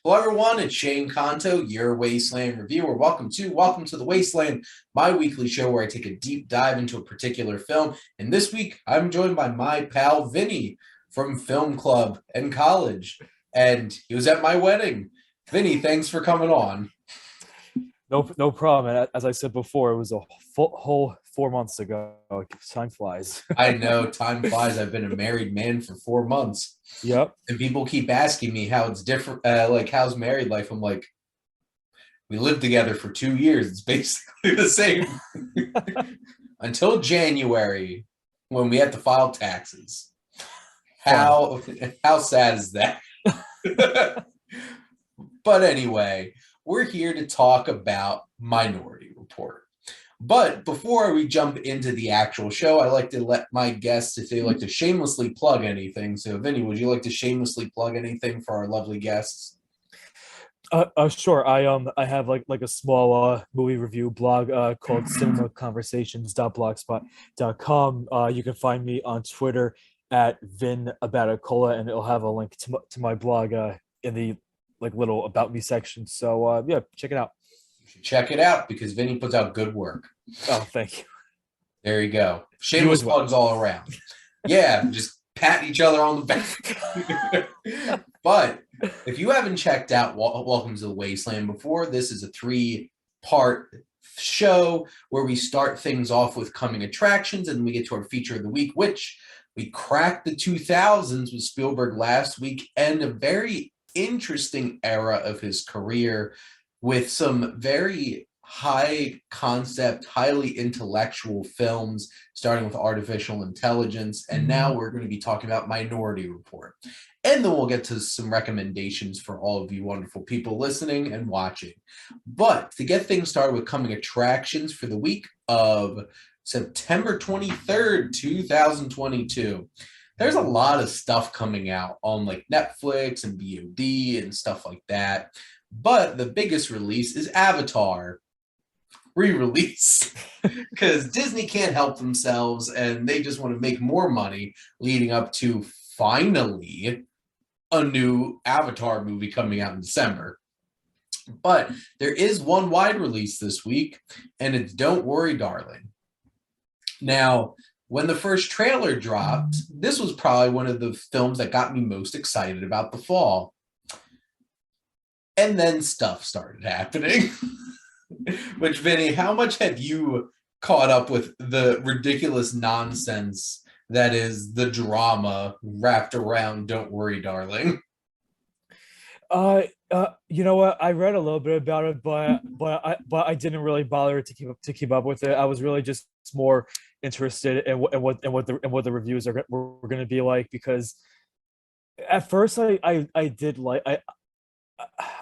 Hello, everyone. It's Shane Kanto, your Wasteland Reviewer. Welcome to the Wasteland, my weekly show where I take a deep dive into a particular film. And this week, I'm joined by my pal Vinnie from film club and college, and he was at my wedding. Vinnie, thanks for coming on. No problem. And as I said before, it was a whole 4 months ago. Time flies. I know time flies. I've been a married man for 4 months, Yep. and people keep asking me how it's different. Like, how's married life? I'm like, we lived together for 2 years. It's basically the same. Until January, when we had to file taxes. How sad is that? But anyway, we're here to talk about Minority Report. But before we jump into the actual show, I like to let my guests, if they like to shamelessly plug anything. So, Vinny, would you like to shamelessly plug anything for our lovely guests? Sure. I have like a small movie review blog called cinemaconversations.blogspot.com. You can find me on Twitter at Vin Abbatecola, and it'll have a link to my blog in the little about me section. So yeah, check it out. You should check it out because Vinny puts out good work. Oh, thank you. There you go. You Shameless as well. plugs all around. Yeah, just pat each other on the back. But if you haven't checked out Welcome to the Wasteland before, this is a 3-part show where we start things off with coming attractions and we get to our feature of the week, which we cracked the 2000s with Spielberg last week, and a very interesting era of his career with some very high concept, highly intellectual films, starting with Artificial Intelligence. And now we're going to be talking about Minority Report. And then we'll get to some recommendations for all of you wonderful people listening and watching. But to get things started with coming attractions for the week of September 23rd, 2022, there's a lot of stuff coming out on like Netflix and VOD and stuff like that. But the biggest release is Avatar re-release because Disney can't help themselves and they just want to make more money leading up to finally a new Avatar movie coming out in December. But there is one wide release this week, and it's Don't Worry, Darling. Now, when the first trailer dropped, this was probably one of the films that got me most excited about the fall. And then stuff started happening. Which, Vinny, how much have you caught up with the ridiculous nonsense that is the drama wrapped around Don't Worry, Darling? You know what? I read a little bit about it, but I didn't really bother to keep up with it. I was really just more interested in what the reviews were going to be like, because at first I did like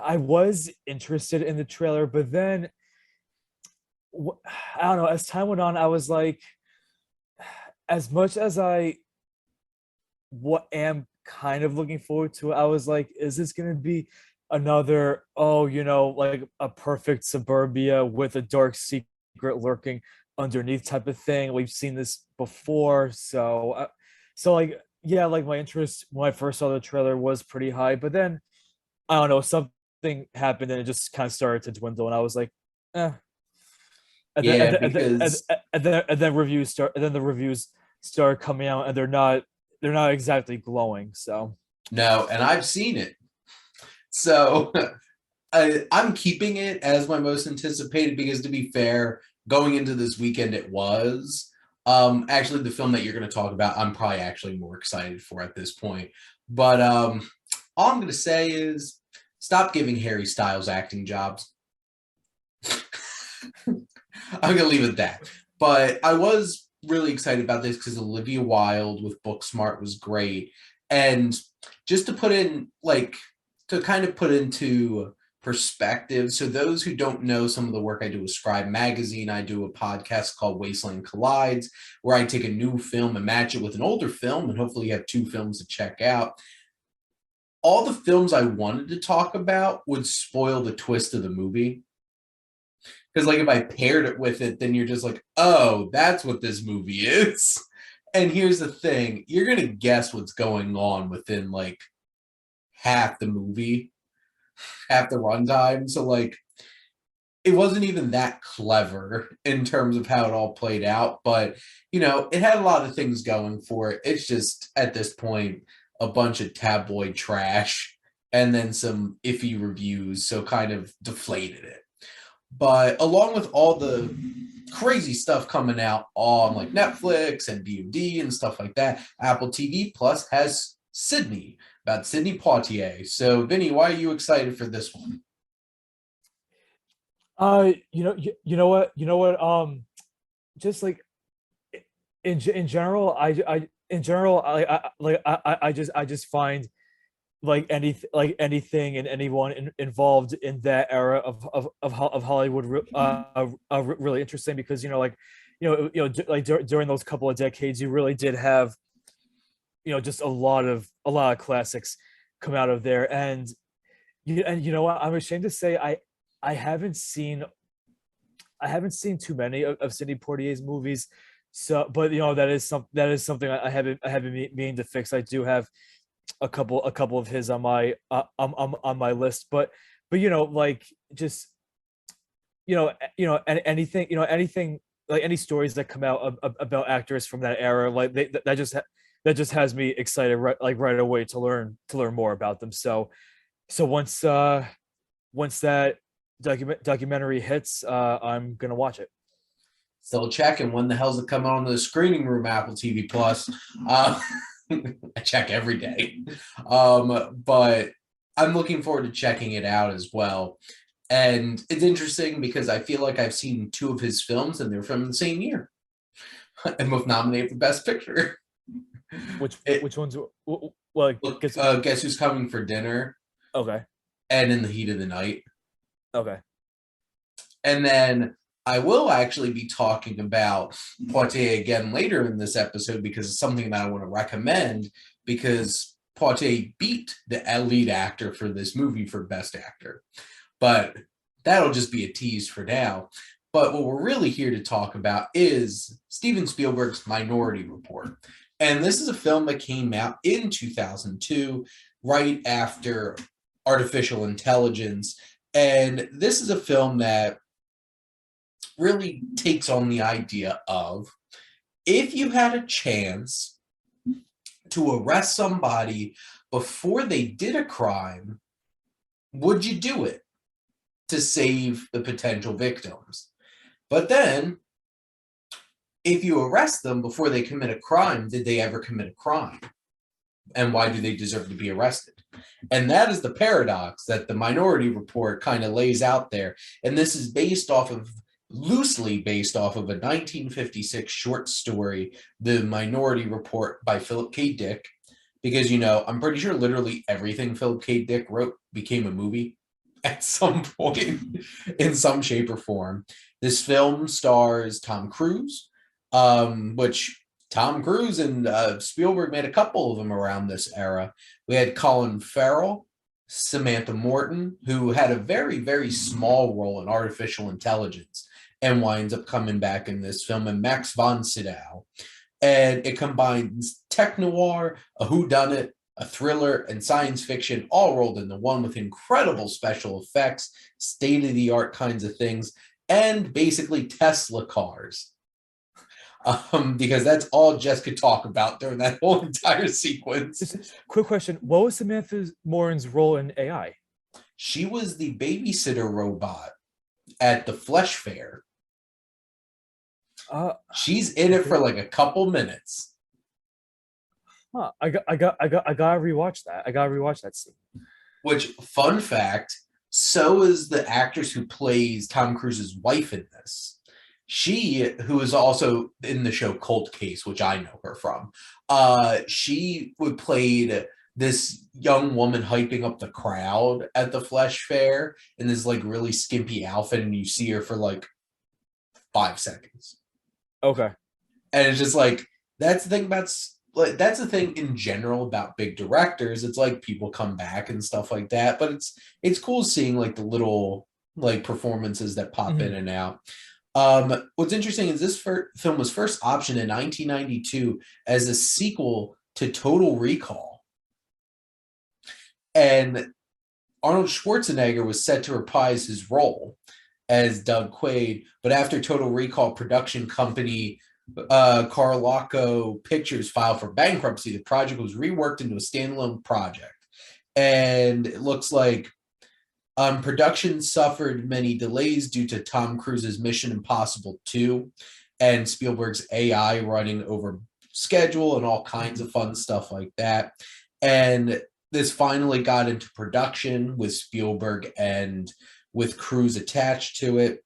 I was interested in the trailer, but then I don't know. As time went on, I was like, as much as I am kind of looking forward to it, I was like, is this going to be another, like a perfect suburbia with a dark secret lurking underneath type of thing? We've seen this before, so like, yeah, like my interest when I first saw the trailer was pretty high, but then I don't know, something happened and it just kind of started to dwindle, and I was like, eh. Yeah, because And then the reviews start coming out, and they're not exactly glowing. So no, and I've seen it. So I'm keeping it as my most anticipated because, to be fair, going into this weekend, it was. Actually, the film that you're going to talk about, I'm probably actually more excited for at this point. But all I'm going to say is stop giving Harry Styles acting jobs. I'm going to leave it at that. But I was really excited about this because Olivia Wilde with Booksmart was great. And just to put in, like, to kind of put into perspective, so those who don't know some of the work I do with Scribe Magazine, I do a podcast called Wasteland Collides, where I take a new film and match it with an older film, and hopefully you have 2 films to check out. All the films I wanted to talk about would spoil the twist of the movie. Because, like, if I paired it with it, then you're just like, oh, that's what this movie is. And here's the thing. You're going to guess what's going on within, like, half the movie. half the runtime. So like it wasn't even that clever in terms of how it all played out, but you know, it had a lot of things going for it. It's just at this point a bunch of tabloid trash and then some iffy reviews, so kind of deflated it. But along with all the crazy stuff coming out on like Netflix and VOD and stuff like that, Apple TV Plus has Sidney, about Sidney Poitier. So Vinny, why are you excited for this one? Just like in general, in general, I just find anything and anyone involved in that era of Hollywood really interesting, because during those couple of decades you really did have just a lot of classics come out of there. And you know what, I'm ashamed to say I haven't seen too many of Sidney Poitier's movies. So, but that is something I haven't meaning to fix. I do have a couple of his on my list, but like just anything anything like any stories that come out about actors from that era, like that just has me excited right away to learn more about them. So once that documentary hits, I'm gonna watch it. Still checking when the hell's it coming on the screening room Apple TV Plus. I check every day. But I'm looking forward to checking it out as well. And it's interesting because I feel like I've seen two of his films and they're from the same year. And both nominated for Best Picture. Which ones? Well, Guess Who's Coming for Dinner? Okay. And In the Heat of the Night. Okay. And then I will actually be talking about Poitier again later in this episode because it's something that I want to recommend, because Poitier beat the lead actor for this movie for Best Actor. But that'll just be a tease for now. But what we're really here to talk about is Steven Spielberg's Minority Report. And this is a film that came out in 2002, right after Artificial Intelligence. And this is a film that really takes on the idea of, if you had a chance to arrest somebody before they did a crime, would you do it to save the potential victims? But then, if you arrest them before they commit a crime, did they ever commit a crime? And why do they deserve to be arrested? And that is the paradox that the Minority Report kind of lays out there. And this is loosely based off of a 1956 short story, The Minority Report by Philip K. Dick, because, I'm pretty sure literally everything Philip K. Dick wrote became a movie at some point in some shape or form. This film stars Tom Cruise, which Tom Cruise and Spielberg made a couple of them around this era. We had Colin Farrell, Samantha Morton, who had a very, very small role in Artificial Intelligence and winds up coming back in this film, and Max von Sydow. And it combines tech noir, a whodunit, a thriller, and science fiction all rolled into one, with incredible special effects, state-of-the-art kinds of things, and basically Tesla cars. Because that's all Jess could talk about during that whole entire sequence. Just quick question. What was Samantha Morton's role in AI? She was the babysitter robot at the Flesh Fair. She's in it for like a couple minutes. Huh. I gotta rewatch that. I gotta rewatch that scene. Which, fun fact, so is the actress who plays Tom Cruise's wife in this. She, who is also in the show Cold Case, which I know her from, she would played this young woman hyping up the crowd at the Flesh Fair in this like really skimpy outfit, and you see her for like 5 seconds. Okay. And it's just like, that's the thing about, like, that's the thing in general about big directors. It's like people come back and stuff like that, but it's cool seeing like the little like performances that pop in and out. What's interesting is this film was first optioned in 1992 as a sequel to Total Recall. And Arnold Schwarzenegger was set to reprise his role as Doug Quaid, but after Total Recall production company Carlaco Pictures filed for bankruptcy, the project was reworked into a standalone project. And it looks like production suffered many delays due to Tom Cruise's Mission Impossible 2 and Spielberg's AI running over schedule and all kinds of fun stuff like that. And this finally got into production with Spielberg and with Cruise attached to it.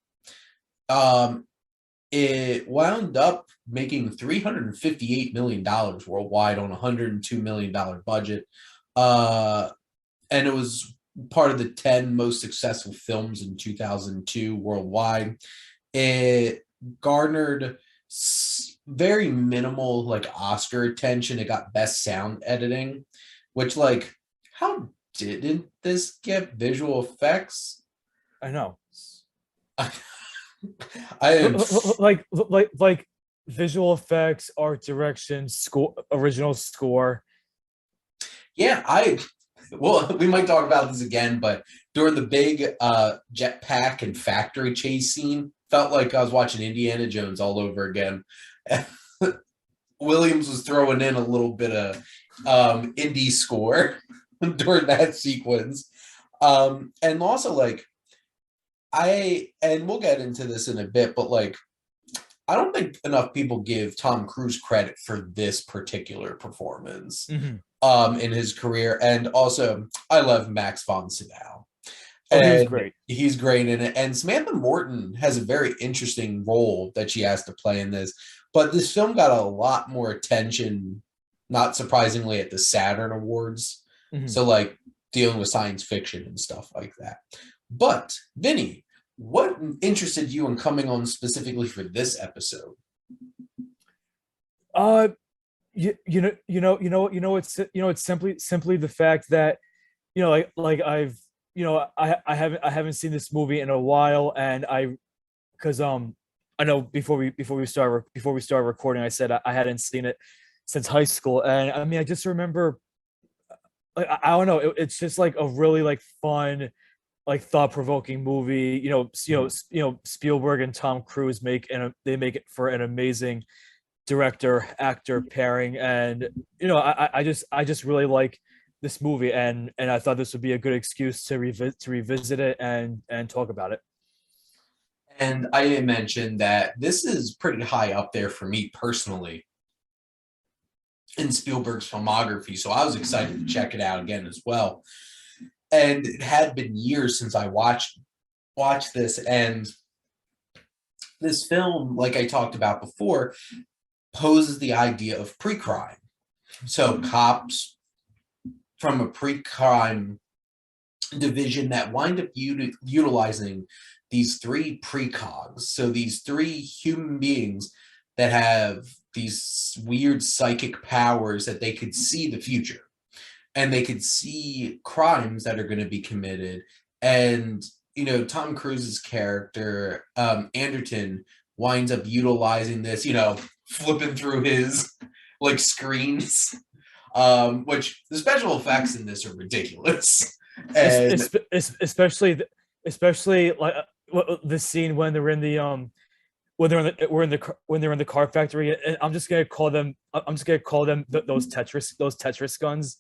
It wound up making $358 million worldwide on a $102 million budget. And it was part of the 10 most successful films in 2002 worldwide. It garnered very minimal like Oscar attention. It got best sound editing, which like, how didn't this get visual effects? I know. I am like visual effects, art direction, score, original score. Yeah, well, we might talk about this again, but during the big jetpack and factory chase scene, felt like I was watching Indiana Jones all over again. Williams was throwing in a little bit of indie score during that sequence. And also like and we'll get into this in a bit, but like I don't think enough people give Tom Cruise credit for this particular performance in his career. And also I love Max von Sydow. Oh, he's great. He's great in it. And Samantha Morton has a very interesting role that she has to play in this. But this film got a lot more attention, not surprisingly, at the Saturn Awards. So like dealing with science fiction and stuff like that. But Vinny, what interested you in coming on specifically for this episode? It's simply the fact that I've I haven't seen this movie in a while, and because I know before we start recording, I said I hadn't seen it since high school, and I mean I just remember, like, I don't know, it's just like a really like fun, like thought-provoking movie. Spielberg and Tom Cruise make it for an amazing director actor pairing, and I just really like this movie, and I thought this would be a good excuse to revisit it and talk about it. And I mentioned that this is pretty high up there for me personally in Spielberg's filmography, so I was excited to check it out again as well. And it had been years since I watched this, and this film, like I talked about before, poses the idea of pre-crime. So cops from a pre-crime division that wind up utilizing these three precogs. So these three human beings that have these weird psychic powers that they could see the future. And they could see crimes that are going to be committed. And, Tom Cruise's character, Anderton, winds up utilizing this, flipping through his, like, screens, which the special effects in this are ridiculous. And especially like the scene when they're in the when they're in the car factory, and I'm just gonna call them those Tetris guns.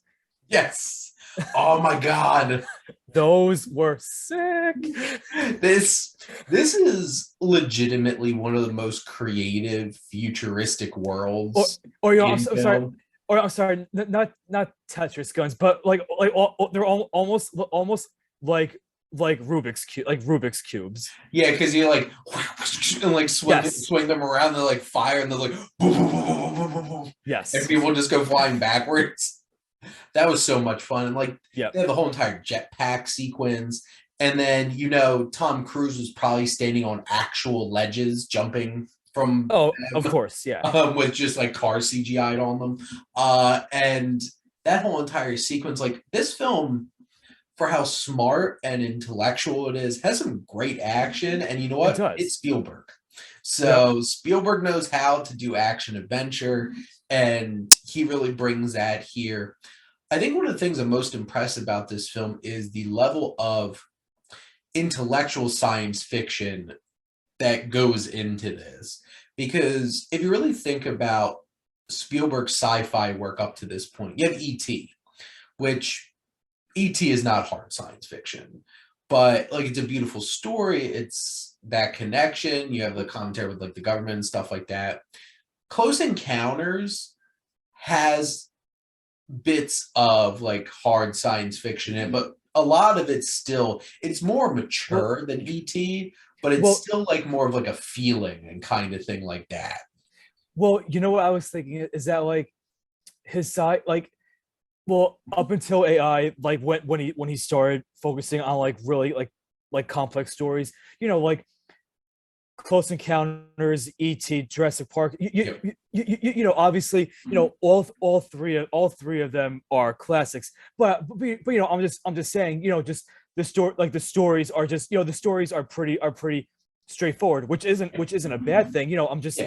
Yes. Oh my God. Those were sick. This is legitimately one of the most creative, futuristic worlds. I'm sorry, not Tetris guns, but they're almost like Rubik's cubes. Yeah, because you like and like swing them around, they're like fire, and they're like boom, boom, boom, boom, boom, boom, boom. Yes. And people just go flying backwards. That was so much fun. And like they have the whole entire jetpack sequence. And then Tom Cruise was probably standing on actual ledges, jumping from them, of course, yeah. With just like car CGI'd on them. And that whole entire sequence, like this film, for how smart and intellectual it is, has some great action. And you know what? It's Spielberg. So Spielberg knows how to do action adventure, and he really brings that here. I think one of the things I'm most impressed about this film is the level of intellectual science fiction that goes into this. Because if you really think about Spielberg's sci-fi work up to this point, you have E.T., which E.T. is not hard science fiction, but like it's a beautiful story. It's that connection. You have the commentary with like the government and stuff like that. Close Encounters has bits of like hard science fiction in it, but a lot of it's more mature than ET, but it's Well, still like more of like a feeling and kind of thing like that. well, you know what I was thinking is that like his side, like, well, up until AI, like when he started focusing on like really like complex stories, like Close Encounters, E.T., Jurassic Park. Yep. Obviously, all three of them are classics. But I'm just saying, just the stories are just the stories are pretty straightforward, which isn't a bad thing. Yeah. I'm just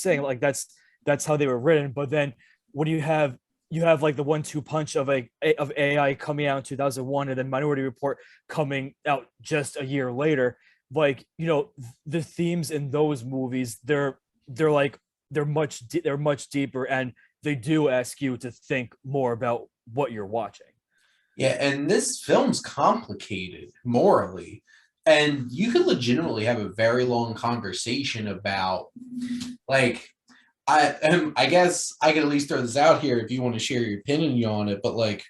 saying like that's how they were written. But then when you have like the 1-2 punch of of AI coming out in 2001, and then Minority Report coming out just a year later, like the themes in those movies, they're much deeper, and they do ask you to think more about what you're watching. Yeah, and this film's complicated morally. And you could legitimately have a very long conversation about like I guess I could at least throw this out here if you want to share your opinion on it, but like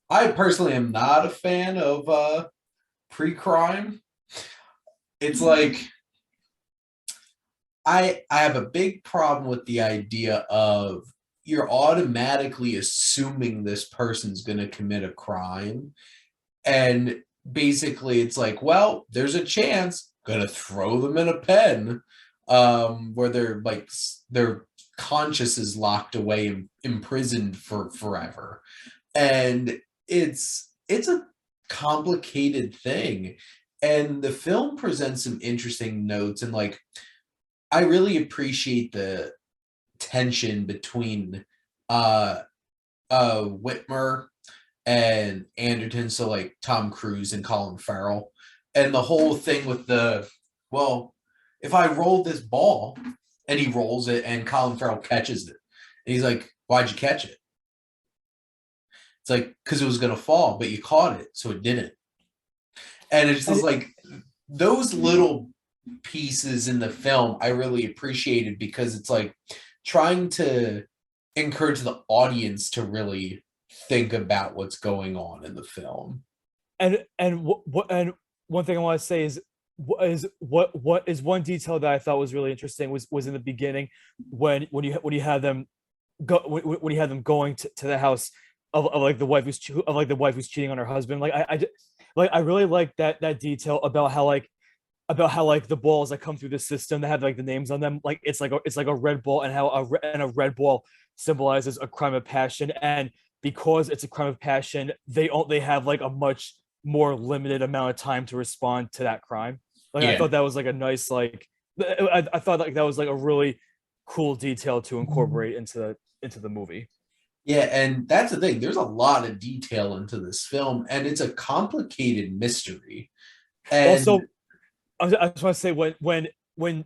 I personally am not a fan of pre-crime. It's like I have a big problem with the idea of you're automatically assuming this person's going to commit a crime, and basically it's like, well, there's a chance, gonna throw them in a pen, where they're like their conscious is locked away and imprisoned for forever. And it's a complicated thing, and the film presents some interesting notes, and like I really appreciate the tension between uh Whitmer and Anderton, so like Tom Cruise and Colin Farrell, and the whole thing with well, if I roll this ball and he rolls it and Colin Farrell catches it, and he's like, why'd you catch it? It's like, because it was gonna fall, but you caught it, so it didn't. And it's just And like those little pieces in the film I really appreciated, because it's like trying to encourage the audience to really think about what's going on in the film. and one thing I want to say is one detail that I thought was really interesting was in the beginning, when you had them when you had them going to the house of like the wife who's cheating on her husband. I really like that detail about how the balls that come through the system that have like the names on them, like it's like a red ball, and how a red ball symbolizes a crime of passion. And because it's a crime of passion, they have like a much more limited amount of time to respond to that crime. Like I Yeah. thought that was like a nice, like I thought like that was like a really cool detail to incorporate into the movie. Yeah, and that's the thing. There's a lot of detail into this film, and it's a complicated mystery. And Also, I just want to say when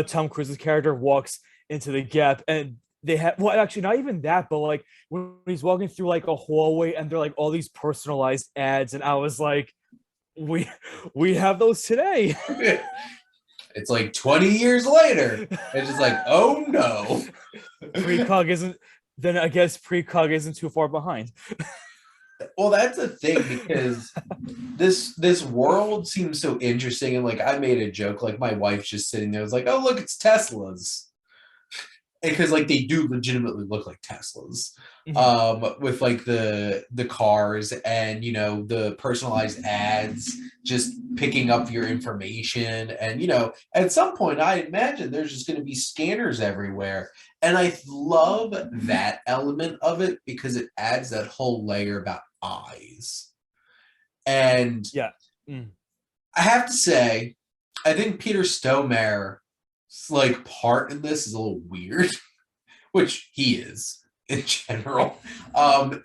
Tom Cruise's character walks into the Gap, and they have, well, actually not even that, but like when he's walking through like a hallway, and they're like all these personalized ads, and I was like, we we have those today. it's like 20 years later. It's just like, oh no. Precog isn't Then I guess Precog isn't too far behind. Well, that's the thing, because this world seems so interesting, and like I made a joke, like my wife's just sitting there, was like, oh look, it's Teslas, because like they do legitimately look like Teslas, Mhm. with like the cars, and the personalized ads just picking up your information, and at some point I imagine there's just going to be scanners everywhere, and I love that element of it because it adds that whole layer about eyes. And Yeah. Mm. I have to say, I think Peter Stormare's like part in this is a little weird, which he is. in general.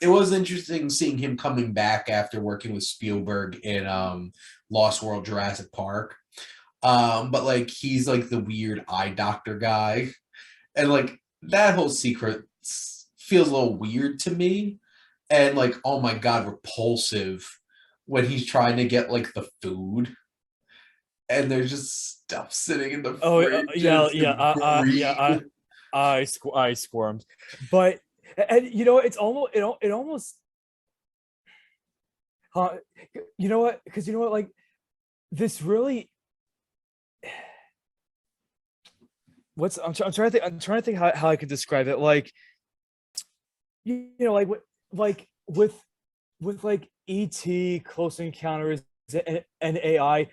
It was interesting seeing him coming back after working with Spielberg in Lost World Jurassic Park. But like he's like the weird eye doctor guy. And like that whole secret feels a little weird to me. And like, oh my god, repulsive when he's trying to get like the food and there's just stuff sitting in the Oh fridge. yeah, It's yeah, the yeah. green. I squirmed, but and it's almost it almost uh, you know what? Because you know what, like this really I'm trying to think how I could describe it. Like like with like ET, Close Encounters, and AI,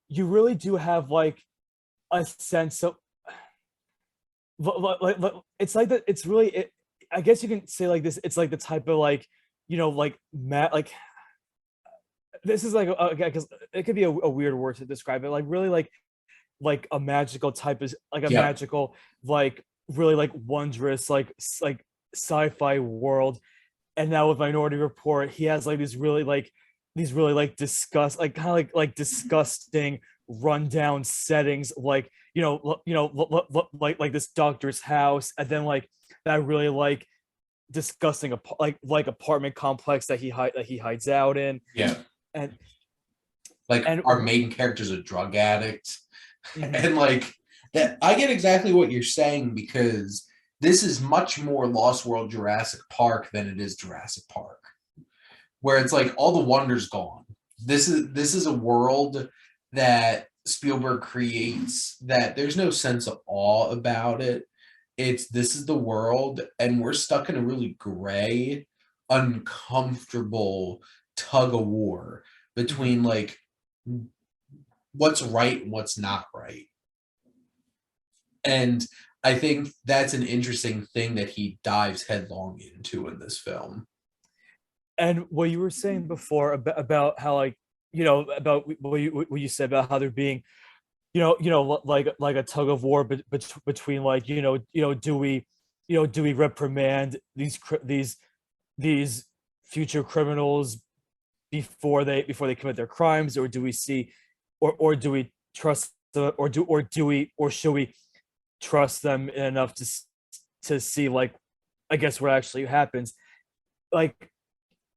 you really do have like a sense of it's like that. It's really I guess you can say like this. It's like the type of like like like this is like because it could be a weird word to describe it. Like really like a magical type is like a Yeah. magical like really like wondrous like sci-fi world. And now with Minority Report, he has like these really like disgust like kind of like disgusting rundown settings, like like this doctor's house, and then like that really like disgusting like apartment complex that he hides out in. Yeah. and Like and our main character's a drug addict. mhm. And like that I get exactly what you're saying because this is much more Lost World Jurassic Park than it is Jurassic Park, where it's like all the wonder's gone. This is a world that Spielberg creates that there's no sense of awe about it. It's this is the world, and we're stuck in a really gray, uncomfortable tug of war Mhm. between like what's right and what's not right. And I think that's an interesting thing that he dives headlong into in this film. And what you were saying before about how like about what you said about how there being like a tug of war between like do we do we reprimand these future criminals before they commit their crimes, or do we see or do we trust or should we trust them enough to see like I guess what actually happens. Like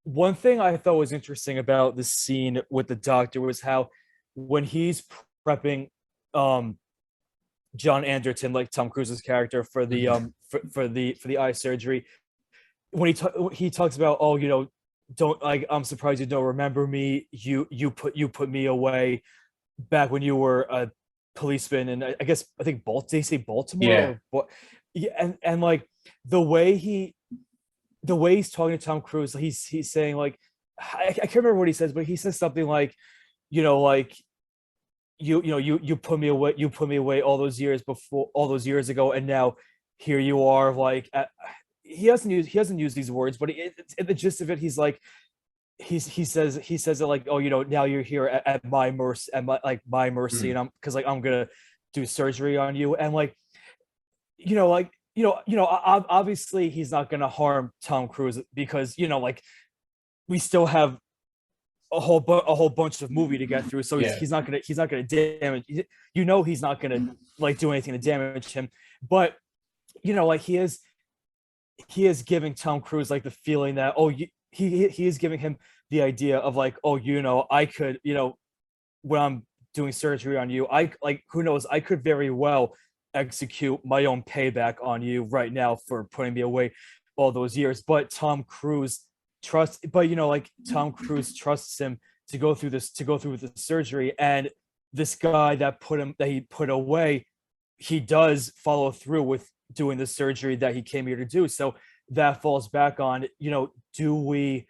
one thing I thought was interesting about the scene with the doctor was how when he's prepping um John Anderton, like Tom Cruise's character, for the Mhm. for the eye surgery, when he talks about, oh, don't like, I'm surprised you don't remember me. You put me away back when you were a policeman, and I guess I think they say Baltimore Yeah. or what? Yeah, and like the way he's talking to Tom Cruise, he's saying like I can't remember what he says, but he says something like, like you put me away all those years ago, and now here you are, like he doesn't use these words, but the gist of it, he's like he says it like, oh, now you're here at my mercy, my mercy, Mm. and I'm because like I'm gonna do surgery on you, and like like obviously he's not gonna harm Tom Cruise because like we still have a whole bunch of movie to get through, so Yeah. he's not gonna damage, he's not gonna like do anything to damage him, but like he is giving Tom Cruise like the feeling that, oh, he is giving him the idea of like, oh, I could, when I'm doing surgery on you, I like, who knows, I could very well execute my own payback on you right now for putting me away all those years. But like Tom Cruise trusts him to go through with the surgery, and this guy that he put away, he does follow through with doing the surgery that he came here to do. So that falls back on, do we,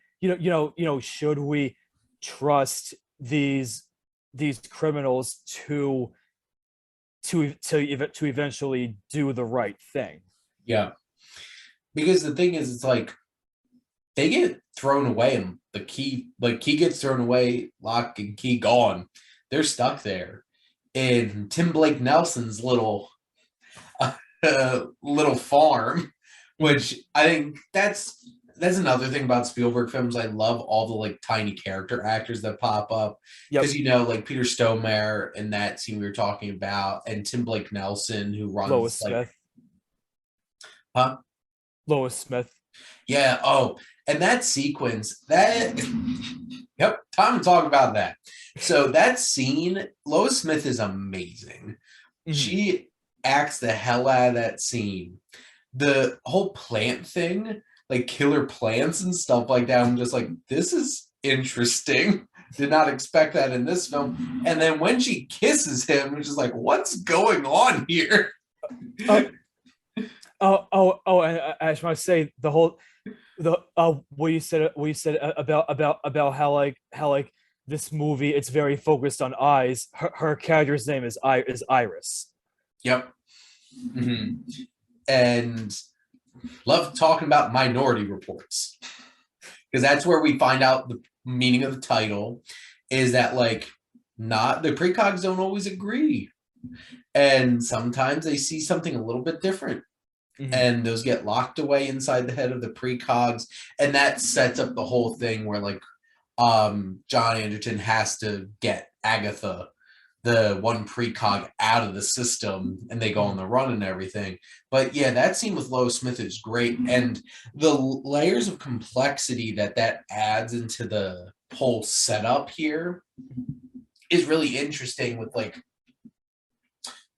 should we trust these criminals to eventually do the right thing? Yeah. Because the thing is, it's like they get thrown away and the key gets thrown away, lock and key gone. They're stuck there in Tim Blake Nelson's little little farm which I think that's another thing about Spielberg films. I love all the like tiny character actors that pop up Yep. because like Peter Stormare in that scene we were talking about, and Tim Blake Nelson who Lois runs like, Smith. huh? Lois Smith. Yeah. Oh, and that sequence that, yep, time to talk about that. So that scene, Lois Smith is amazing. Mhm. She acts the hell out of that scene. The whole plant thing, like killer plants and stuff like that, I'm just like, this is interesting. Did not expect that in this film. And then when she kisses him, it's just like, what's going on here? Oh, and I just want to say what you said about how like this movie, it's very focused on eyes. Her character's name is Iris. Yep. Mm-hmm. And love talking about Minority Reports because that's where we find out the meaning of the title is that like not the precogs don't always agree, and sometimes they see something a little bit different. Mhm. And those get locked away inside the head of the precogs, and that sets up the whole thing where like John Anderton has to get Agatha, the one precog, out of the system, and they go on the run and everything. But yeah, that scene with Lois Smith is great, and the layers of complexity that adds into the whole setup here is really interesting with like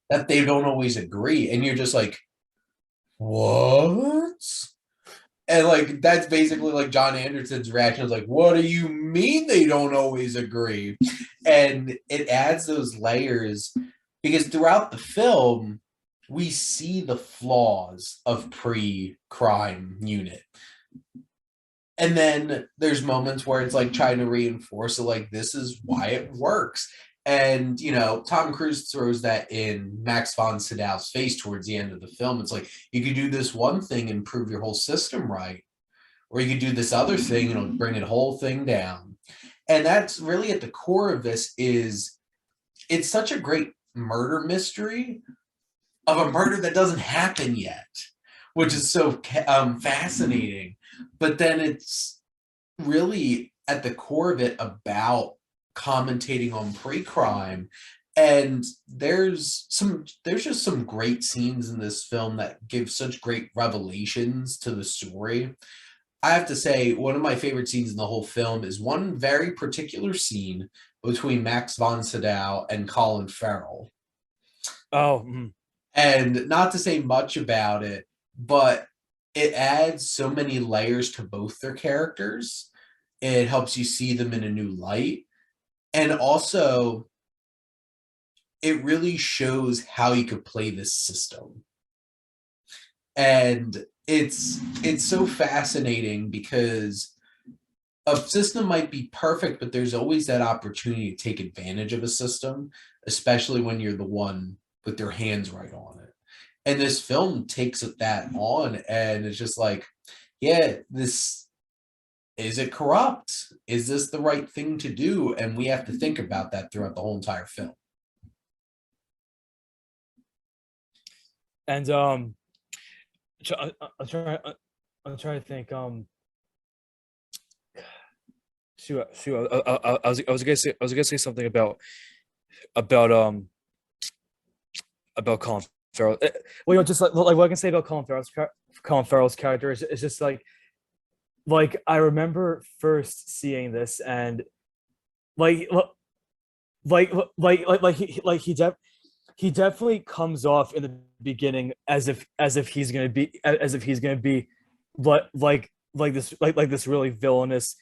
that they don't always agree, and you're just like, what? And like that's basically like John Anderson's reaction is like, what do you mean they don't always agree? And it adds those layers because throughout the film, we see the flaws of pre-crime unit. And then there's moments where it's like trying to reinforce it, like this is why it works. And Tom Cruise throws that in Max von Sydow's face towards the end of the film. It's like you could do this one thing and prove your whole system right, or you could do this other thing and it'll bring the whole thing down. And that's really at the core of this. Is it's such a great murder mystery of a murder that doesn't happen yet, which is so fascinating. But then it's really at the core of it about commentating on pre-crime, and there's just some great scenes in this film that give such great revelations to the story. I have to say one of my favorite scenes in the whole film is one very particular scene between Max von Sydow and Colin Farrell. Oh, And not to say much about it, but it adds so many layers to both their characters. It helps you see them in a new light. And also, it really shows how you could play this system. And it's so fascinating because a system might be perfect, but there's always that opportunity to take advantage of a system, especially when you're the one with their hands right on it. And this film takes that on, and it's just like, yeah, this is it corrupt? Is this the right thing to do? And we have to think about that throughout the whole entire film. and I'm trying to think. I was gonna say something about Colin Farrell. Well, just like what I can say about Colin Farrell's character is just like I remember first seeing this, and like he definitely comes off in the beginning as if he's gonna be like this really villainous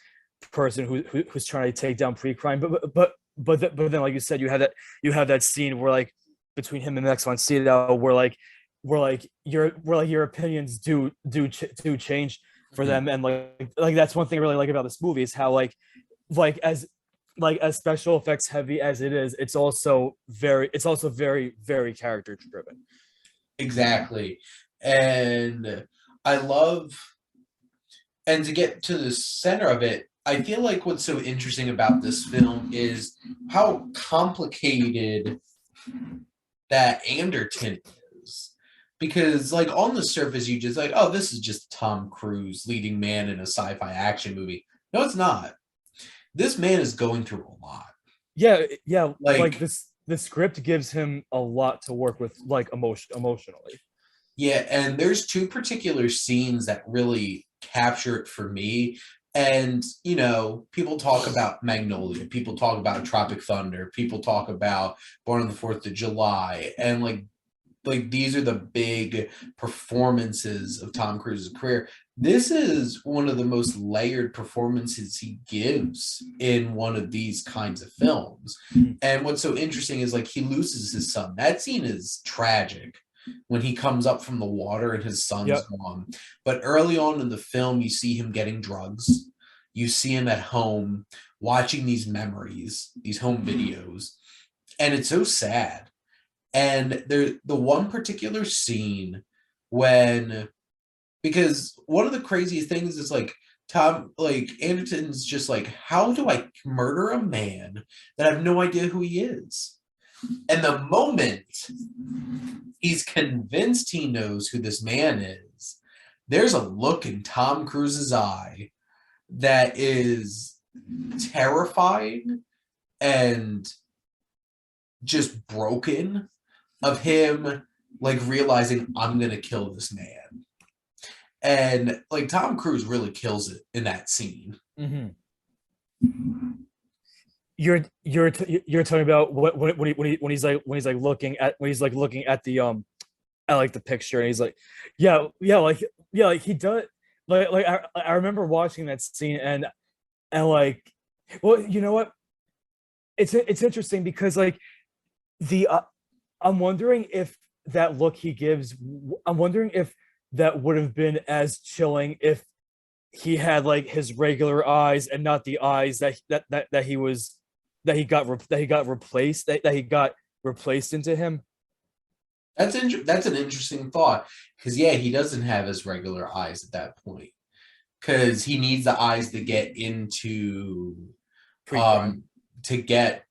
person who's trying to take down pre-crime, but then like you said, you have that scene where like between him and Max von Sydow where your opinions do change for them. And like that's one thing I really like about this movie is how like as special effects heavy as it is, it's also very very character driven. Exactly. And I love, and to get to the center of it, I feel like what's so interesting about this film is how complicated that Anderton is. because like on the surface you just like, oh, this is just Tom Cruise leading man in a sci-fi action movie. No, it's not. This man is going through a lot. Yeah, like Like, this the script gives him a lot to work with, like emotionally. yeah, and there's two particular scenes that really capture it for me. And, people talk about Magnolia, people talk about Tropic Thunder, people talk about Born on the Fourth of July, and like these are the big performances of Tom Cruise's career. This is one of the most layered performances he gives in one of these kinds of films. Mhm. And what's so interesting is like he loses his son. That scene is tragic when he comes up from the water and his son's Yeah, gone. But early on in the film, you see him getting drugs. You see him at home watching these memories, these home videos, and it's so sad. And the one particular scene when, because one of the craziest things is like Anderton's just like, how do I murder a man that I have no idea who he is? And the moment he's convinced he knows who this man is, there's a look in Tom Cruise's eye that is terrifying and just broken, of him like realizing, I'm gonna kill this man. And like Tom Cruise really kills it in that scene. hmm you're talking about what when he's like looking at the at like the picture, and he's like, yeah, like he does, I remember watching that scene, and like, well, you know what, it's interesting because like the I'm wondering if that look he gives, I'm wondering if that would have been as chilling if he had like his regular eyes and not the eyes that he was that he got replaced that he got replaced into him. That's an interesting thought, because yeah, he doesn't have his regular eyes at that point, because he needs the eyes to get into Pre-crime. to get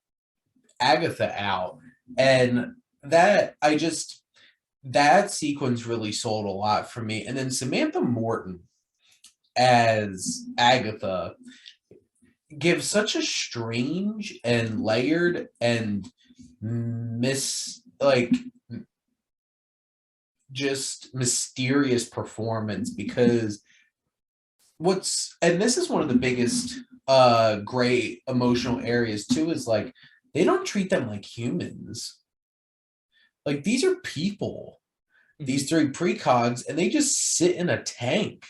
Agatha out. And that sequence really sold a lot for me. And then Samantha Morton as Agatha gives such a strange and layered and just mysterious performance, because and this is one of the biggest gray emotional areas too, is like they don't treat them like humans. Like, these are people, these three precogs, and they just sit in a tank.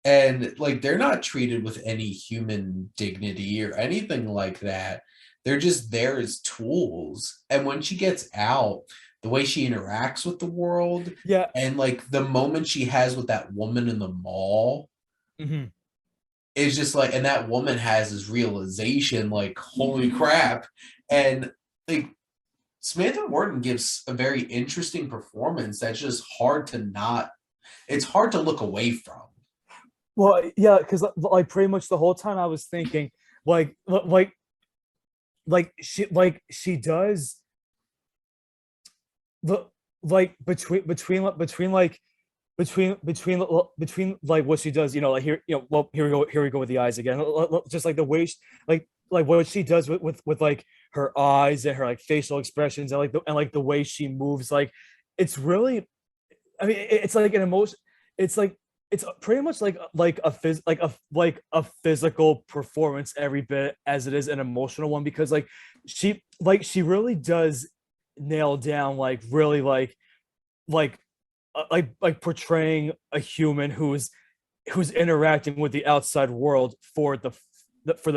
And like they're not treated with any human dignity or anything like that. They're just there as tools. And when she gets out, the way she interacts with the world, Yeah. and like the moment she has with that woman in the mall, hmm is just like, and that woman has this realization, like, holy crap. And like Samantha Morton gives a very interesting performance that's just hard to not, it's hard to look away from. Well, yeah, because like pretty much the whole time I was thinking, like, she does the like between like what she does, like here, well, here we go with the eyes again. Just like the way like what she does with like her eyes and her like facial expressions, and like the way she moves, like it's really, I mean, it's like an emotion. It's like it's pretty much like a physical performance every bit as it is an emotional one, because she really does nail down like really like like portraying a human who's interacting with the outside world for the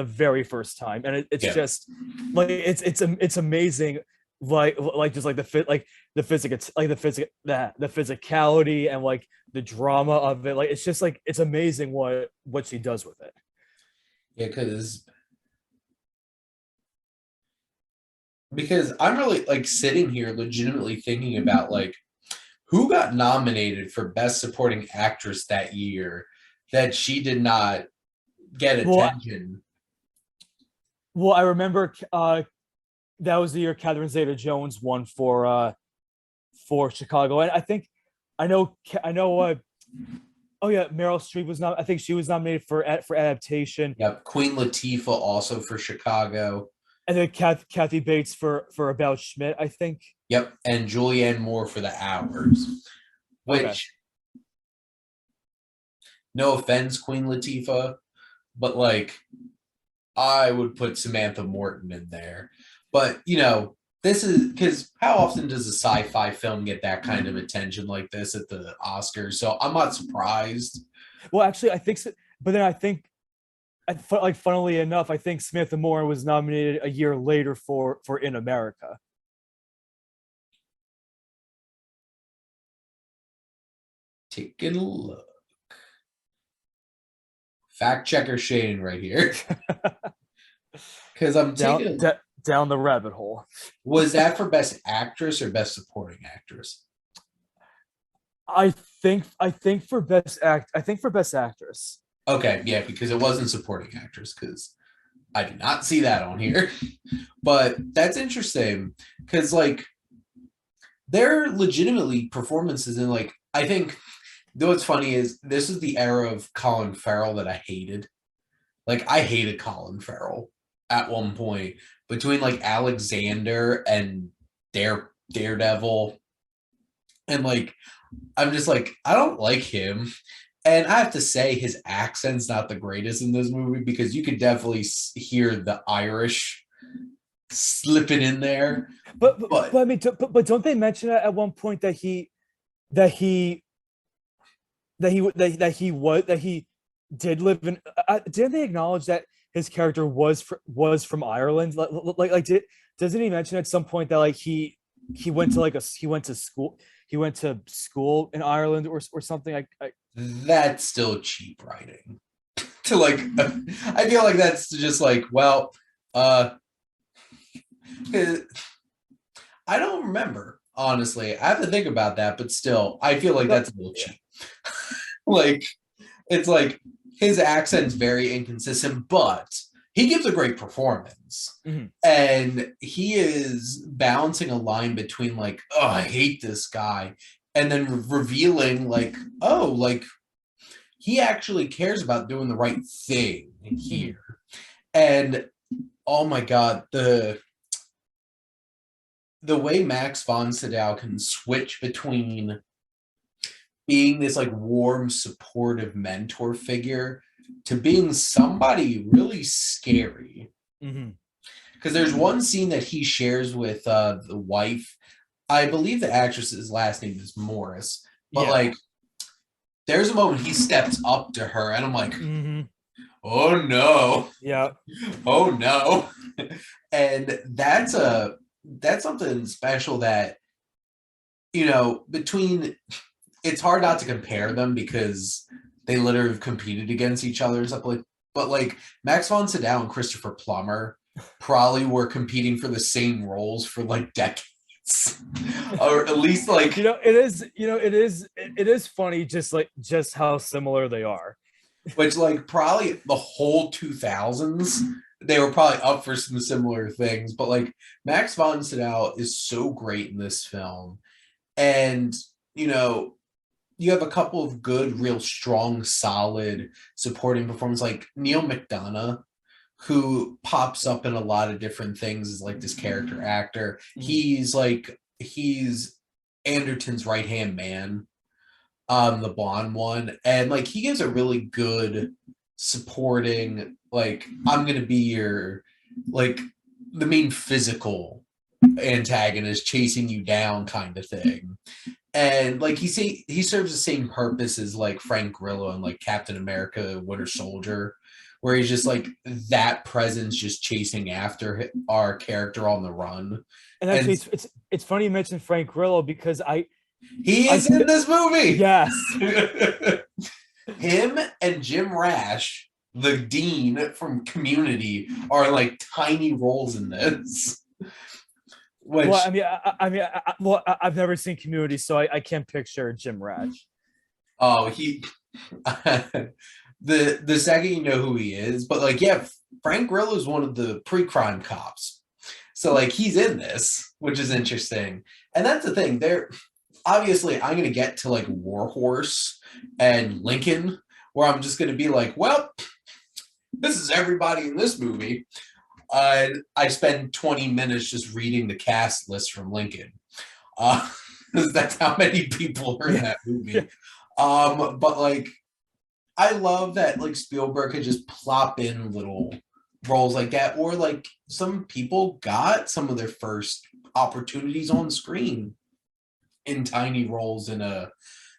very first time, and it's Yeah. just like it's amazing, like just like the fit like the physics like the physicality and like the drama of it, like it's just like it's amazing what she does with it. Yeah, because I'm really like sitting here legitimately thinking about like who got nominated for best supporting actress that year that she did not get well attention. I remember that was the year Catherine Zeta-Jones won for for Chicago. And I know oh yeah, Meryl Streep was not. I think she was nominated for adaptation. Yep. Queen Latifah also for Chicago. And then Kathy Bates for About Schmidt, I think. Yep. And Julianne Moore for The Hours. Which, okay. No offense, Queen Latifah, but like I would put Samantha Morton in there. But you know, this is because how often does a sci-fi film get that kind of attention like this at the Oscars? So I'm not surprised. Well, actually, I think so, but then I think, like, funnily enough, I think Samantha Morton was nominated a year later for In America. Taking a look. Fact checker Shane right here. Because I'm taking down the rabbit hole. Was that for Best Actress or Best Supporting Actress? I think for Best Actress. Okay, yeah, because it wasn't Supporting Actress, because I did not see that on here. But that's interesting, because like there are legitimately performances in, like, I think though what's funny is this is the era of Colin Farrell that I hated. Like I hated Colin Farrell at one point, between like Alexander and Daredevil, and like I'm just like, I don't like him. And I have to say his accent's not the greatest in this movie, because you could definitely hear the Irish slipping in there. But I mean, but don't they mention at one point that he did live in? Didn't they acknowledge that his character was from Ireland? Doesn't he mention at some point that like he went to school in Ireland or something? That's still cheap writing. To like, I feel like that's just like, well, I don't remember, honestly. I have to think about that, but still, I feel like that's a little cheap. Like, it's like his accent's very inconsistent, but he gives a great performance. Mm-hmm. And he is balancing a line between like, oh, I hate this guy, and then revealing like, oh, like he actually cares about doing the right thing here. And oh my God, the way Max von Sydow can switch between being this like warm, supportive mentor figure to being somebody really scary. Because there's one scene that he shares with the wife. I believe the actress's last name is Morris, but like there's a moment he steps up to her and I'm like, oh no. Yeah. Oh no. And that's something special that, you know, between, it's hard not to compare them because they literally have competed against each other and stuff, like, but like Max von Sydow and Christopher Plummer probably were competing for the same roles for like decades. Or at least like, it is funny just how similar they are. Which like probably the whole 2000s they were probably up for some similar things, but like Max von Sydow is so great in this film. And you know, you have a couple of good, real strong, solid supporting performances, like Neil McDonough, who pops up in a lot of different things as like this character actor. He's Anderton's right-hand man, the blonde one. And like he gives a really good supporting, like, I'm gonna be your, like, the main physical antagonist chasing you down kind of thing. And like he serves the same purpose as like Frank Grillo and like Captain America Winter Soldier, where he's just like that presence just chasing after our character on the run. And actually, it's funny you mentioned Frank Grillo because he is in this movie. Yes. Him and Jim Rash, the dean from Community, are like tiny roles in this. Which, well, I've never seen Community, so I can't picture Jim Rash. Oh, he the second you know who he is, but like, yeah, Frank Grillo is one of the pre-crime cops, so like he's in this, which is interesting. And that's the thing, obviously I'm going to get to like Warhorse and Lincoln, where I'm just going to be like, well, this is everybody in this movie. I spend 20 minutes just reading the cast list from Lincoln. Uh, that's how many people are in that movie. But like, I love that like Spielberg could just plop in little roles like that, or like some people got some of their first opportunities on screen in tiny roles in a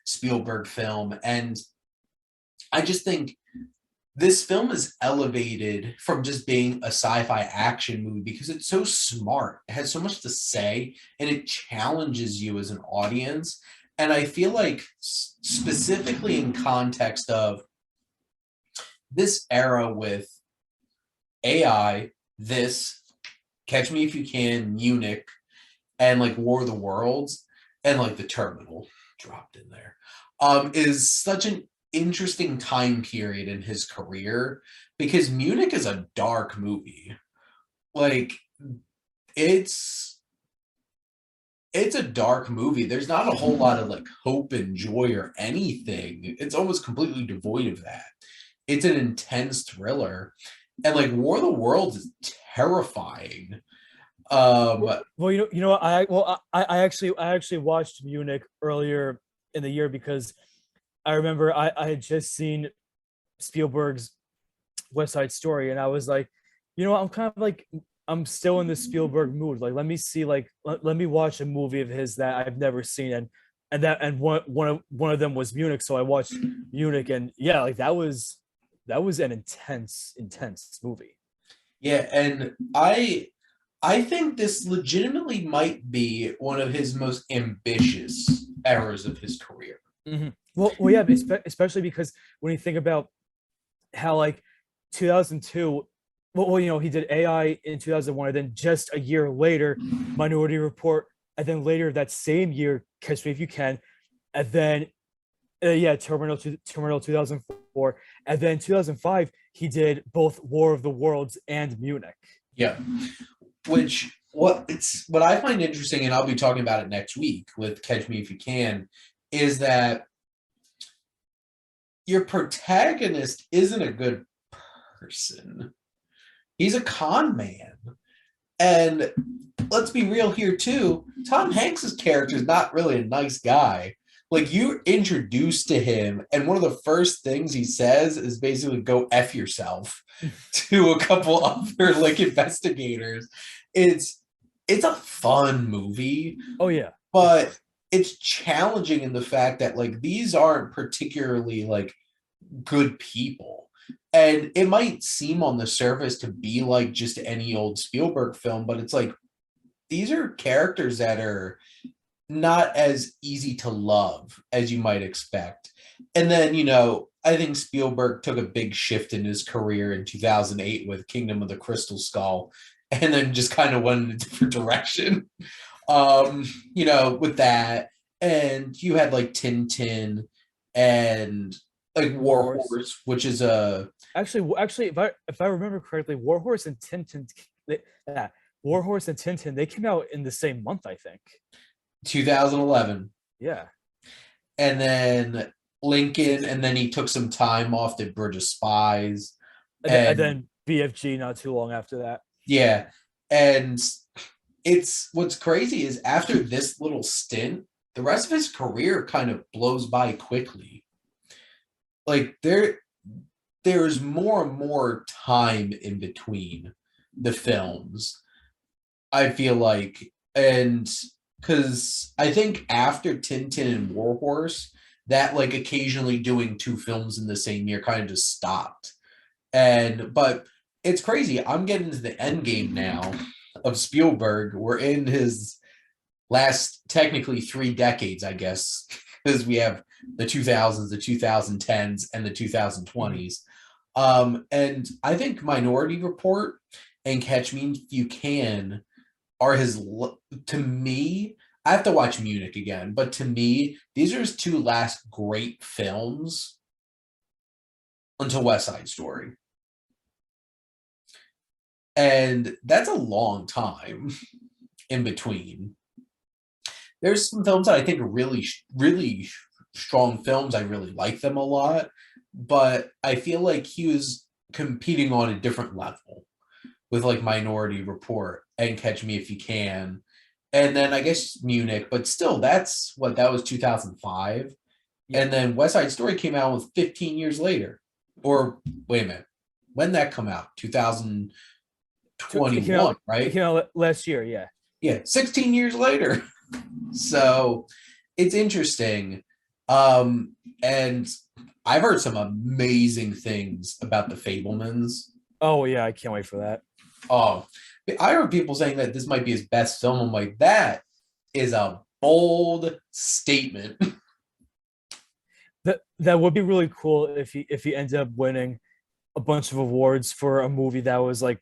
Spielberg film. And I just think this film is elevated from just being a sci-fi action movie because it's so smart. It has so much to say and it challenges you as an audience. And I feel like specifically in context of this era with AI, this Catch Me If You Can, Munich, and like War of the Worlds, and like The Terminal dropped in there, is such an interesting time period in his career because Munich is a dark movie. Like it's a dark movie. There's not a whole lot of like hope and joy or anything. It's almost completely devoid of that. It's an intense thriller. And like War of the Worlds is terrifying. Well, you know, I actually watched Munich earlier in the year because I remember I had just seen Spielberg's West Side Story, and I was like, you know, I'm kind of like I'm still in the Spielberg mood. Like, let me see, like, let me watch a movie of his that I've never seen, and one of them was Munich, so I watched Munich, and yeah, like that was an intense movie. Yeah, and I think this legitimately might be one of his most ambitious eras of his career. Mm-hmm. Well, yeah, especially because when you think about how like 2002, you know, he did AI in 2001, and then just a year later, Minority Report, and then later that same year, Catch Me If You Can, and then yeah, Terminal 2004, and then 2005 he did both War of the Worlds and Munich. Yeah, which what I find interesting, and I'll be talking about it next week with Catch Me If You Can, is that your protagonist isn't a good person. He's a con man. And let's be real here too. Tom Hanks's character is not really a nice guy. Like you're introduced to him, and one of the first things he says is basically "go f yourself" to a couple other like investigators. It's it's a fun movie, Oh yeah, but it's challenging in the fact that like these aren't particularly like good people. And it might seem on the surface to be like just any old Spielberg film, but it's like these are characters that are not as easy to love as you might expect. And then, you know, I think Spielberg took a big shift in his career in 2008 with Kingdom of the Crystal Skull, and then just kind of went in a different direction. You know, with that. And you had like Tintin and like Warhorse, which is a actually, if I remember correctly, yeah, Warhorse and Tintin, they came out in the same month, I think. 2011. Yeah, And then Lincoln, and then he took some time off the Bridge of Spies. and then BFG not too long after that. Yeah. And it's what's crazy is after this little stint, the rest of his career kind of blows by quickly. Like there's more and more time in between the films, I feel like. And because I think after Tintin and Warhorse, that like occasionally doing two films in the same year kind of just stopped. But it's crazy. I'm getting to the end game now of Spielberg. We're in his last technically 3 decades, I guess, because we have the 2000s, the 2010s, and the 2020s. And I think Minority Report and Catch Me If You Can are to me, I have to watch Munich again, but to me, these are his two last great films until West Side Story. And that's a long time in between. There's some films that I think are really strong films. I really like them a lot, but I feel like he was competing on a different level with like Minority Report and Catch Me If You Can, and then I guess Munich. But still, that was 2005, Yeah. and then West Side Story came out with 15 years later. Or wait a minute, when did that come out? It came out, 2021, it right? came out last year. Yeah. Yeah, 16 years later. So it's interesting. And I've heard some amazing things about the Fablemans. Oh yeah, I can't wait for that. Oh, I heard people saying that this might be his best film. I'm like, that is a bold statement. That would be really cool if he ended up winning a bunch of awards for a movie that was like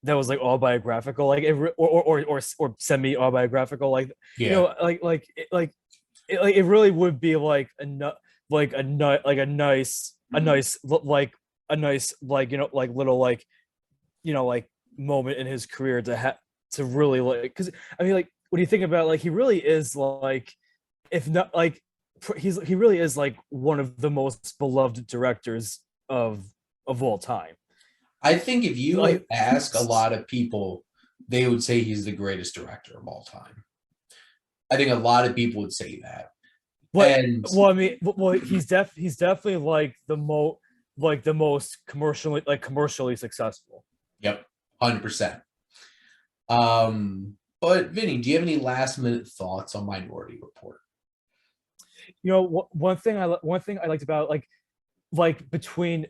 autobiographical, like or semi autobiographical, like you Yeah. know, it really would be like a nice like like little like like moment in his career to really like, because I mean like when you think about it, like he really is like, if not like he really is like one of the most beloved directors of all time. I think if you Like ask a lot of people, they would say he's the greatest director of all time. I think a lot of people would say that. what And well I mean well he's definitely like the most commercially successful. yep, 100%. But Vinny, do you have any last minute thoughts on Minority Report? One thing I liked about like between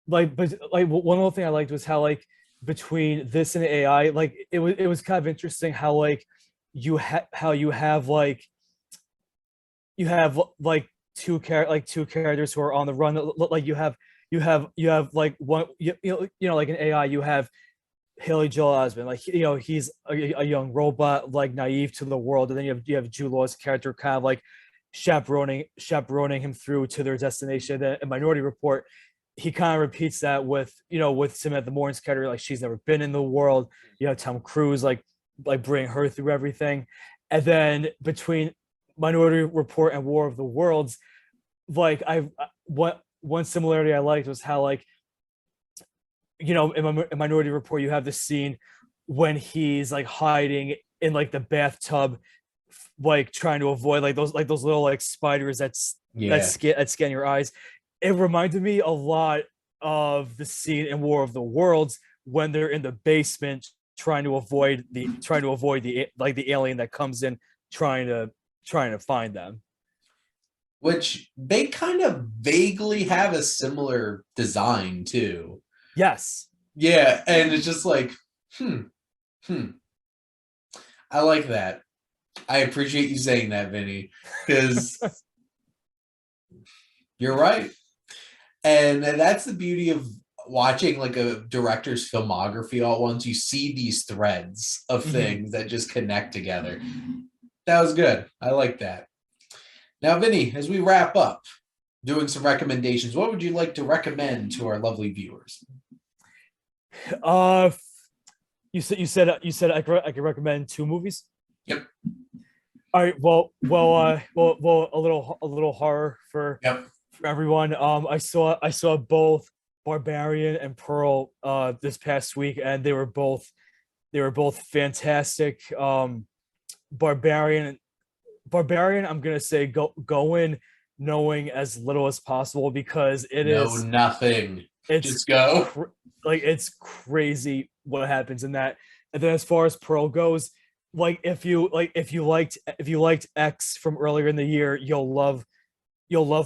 but like one other thing I liked was how like between this and AI, like it was kind of interesting how like how you have like two characters who are on the run. Like you have like one like an AI, you have Haley Joel Osment, like he's a young robot, like naive to the world, and then you have Jude Law's character kind of like chaperoning him through to their destination. Then in Minority Report, he kind of repeats that with with Samantha Morton's character, like she's never been in the world. You know, Tom Cruise like bring her through everything, and then between Minority Report and War of the Worlds, like what one similarity I liked was how like in Minority Report you have this scene when he's like hiding in like the bathtub, like trying to avoid like those little like spiders Yeah. that scan your eyes. It reminded me a lot of the scene in War of the Worlds when they're in the basement trying to avoid the like the alien that comes in trying to find them. Which they kind of vaguely have a similar design too. Yes. Yeah, and it's just like, hmm, hmm. I like that. I appreciate you saying that, Vinny, because you're right. And that's the beauty of watching like a director's filmography all at once. You see these threads of things that just connect together. That was good. I like that. Now, Vinny, as we wrap up, doing some recommendations, what would you like to recommend to our lovely viewers? Uh, you said I could recommend two movies. Yep. All right. Well, a little horror Yep. for everyone. I saw both Barbarian and Pearl this past week, and they were both fantastic. Barbarian I'm gonna say go in knowing as little as possible, because No, nothing. it's Just go. like it's crazy what happens in that. And then as far as Pearl goes, like if you liked X from earlier in the year, you'll love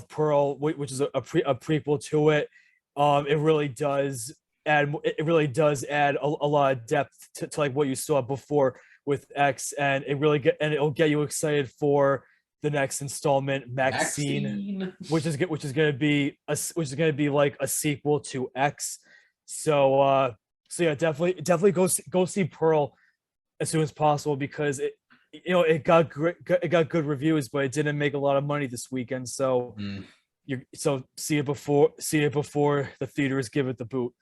Pearl, which is a prequel to it. It really does add a lot of depth to like what you saw before with X, and it'll get you excited for the next installment, Maxine, which is going to be like a sequel to X. So yeah, definitely go see Pearl as soon as possible, because it got good reviews, but it didn't make a lot of money this weekend. So see it before the theaters give it the boot.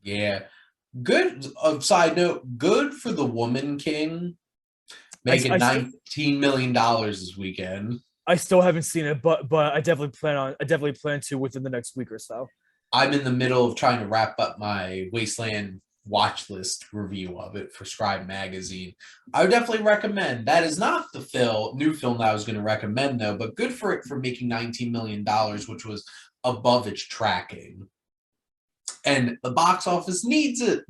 Yeah. Good. Side note, good for the Woman King. making $19 million this weekend. I still haven't seen it, but I definitely plan to within the next week or so. I'm in the middle of trying to wrap up my Wasteland watch list review of it for Scribe Magazine. I would definitely recommend. That is not the new film that I was going to recommend, though, but good for it for making $19 million, which was above its tracking. And the box office needs it.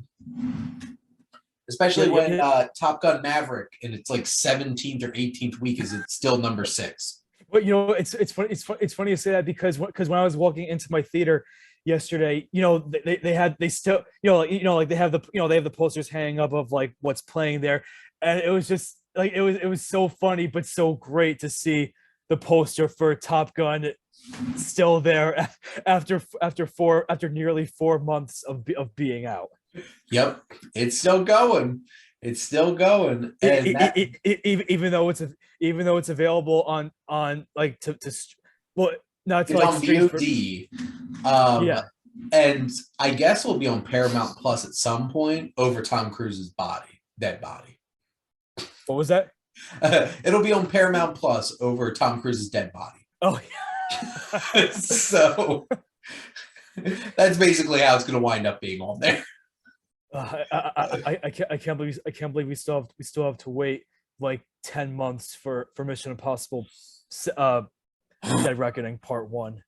Especially when Top Gun Maverick in its like 17th or 18th week is it's still number 6. But it's funny to say that because when I was walking into my theater yesterday, they have the posters hanging up of like what's playing there, and it was just like it was so funny but so great to see the poster for Top Gun still there after nearly 4 months of being out. Yep, it's still going. It's still going, and even though it's available on like to well, not it's like on VOD. Yeah, and I guess it'll be on Paramount Plus at some point over Tom Cruise's dead body. What was that? It'll be on Paramount Plus over Tom Cruise's dead body. Oh, yeah. So that's basically how it's going to wind up being on there. I can't believe we still have to wait like 10 months for Mission Impossible Dead Reckoning Part 1.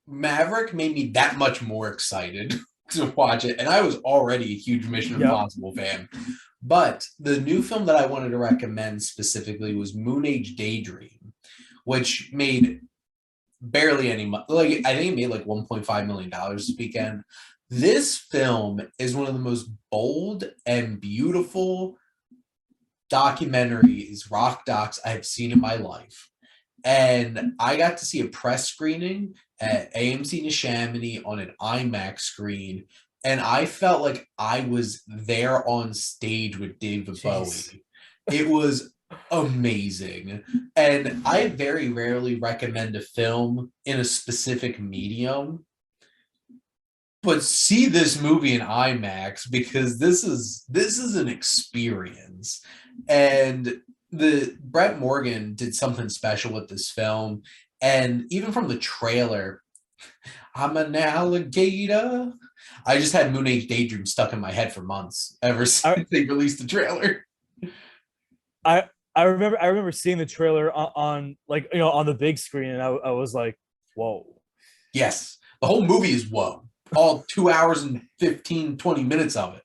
Maverick made me that much more excited to watch it, and I was already a huge Mission Impossible fan. But the new film that I wanted to recommend specifically was Moonage Daydream, which made barely any money. Like I think it made like $1.5 million this weekend. This film is one of the most bold and beautiful documentaries, rock docs I have seen in my life. And I got to see a press screening at AMC Neshaminy on an IMAX screen, and I felt like I was there on stage with David Bowie. It was amazing. And I very rarely recommend a film in a specific medium, but see this movie in IMAX because this is an experience. And Brett Morgan did something special with this film, and even from the trailer, I'm an alligator. I just had Moonage Daydream stuck in my head for months ever since they released the trailer. I remember seeing the trailer on the big screen, and I was like, whoa. Yes, the whole movie is whoa. All 2 hours and 20 minutes of it.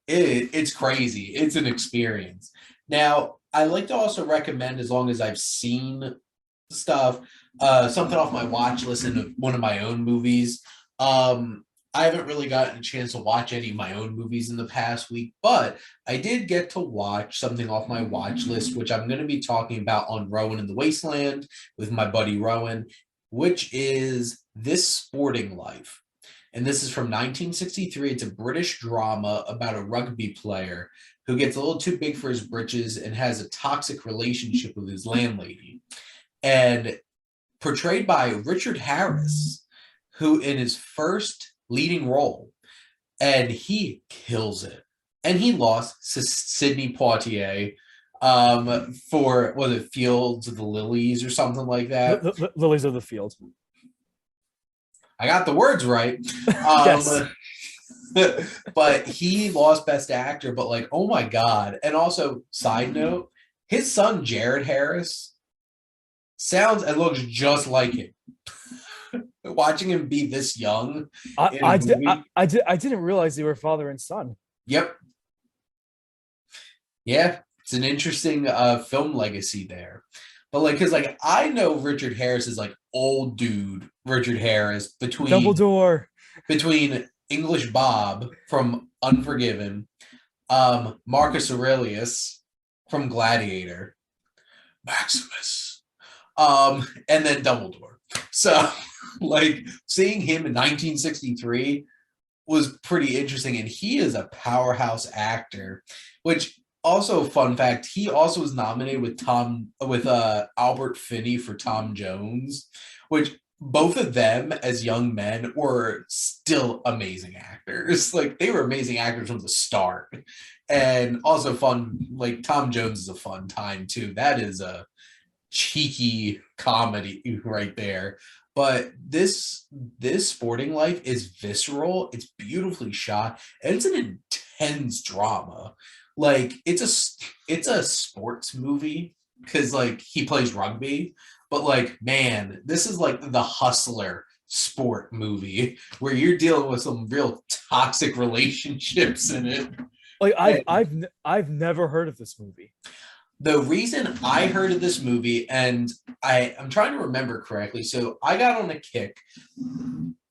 It's crazy. It's an experience. Now, I like to also recommend, as long as I've seen stuff, something off my watch list and one of my own movies. I haven't really gotten a chance to watch any of my own movies in the past week, but I did get to watch something off my watch list, which I'm going to be talking about on Rowan in the Wasteland with my buddy Rowan, which is This Sporting Life. And this is from 1963. It's a British drama about a rugby player who gets a little too big for his britches and has a toxic relationship with his landlady. And portrayed by Richard Harris, who in his first leading role, and he kills it. And he lost Sidney Poitier for, was it Fields of the Lilies or something like that? Lilies of the Field. I got the words right. Yes. But he lost Best Actor, but like, oh my God. And also, side note, his son, Jared Harris, sounds and looks just like him. Watching him be this young. I didn't realize they were father and son. Yep. Yeah, it's an interesting film legacy there. But like, because like I know Richard Harris is like old dude Richard Harris between Dumbledore, between English Bob from Unforgiven, Marcus Aurelius from Gladiator, Maximus, and then Dumbledore. So like seeing him in 1963 was pretty interesting, and he is a powerhouse actor, which also fun fact, he also was nominated with Albert Finney for Tom Jones, which both of them as young men were still amazing actors. Like they were amazing actors from the start. And also fun, like Tom Jones is a fun time too. That is a cheeky comedy right there. But this Sporting Life is visceral, it's beautifully shot, and it's an intense drama. Like it's a sports movie because like he plays rugby, but like man, this is like the hustler sport movie where you're dealing with some real toxic relationships in it. Like And I've never heard of this movie. the reason I heard of this movie, and I'm trying to remember correctly, so I got on a kick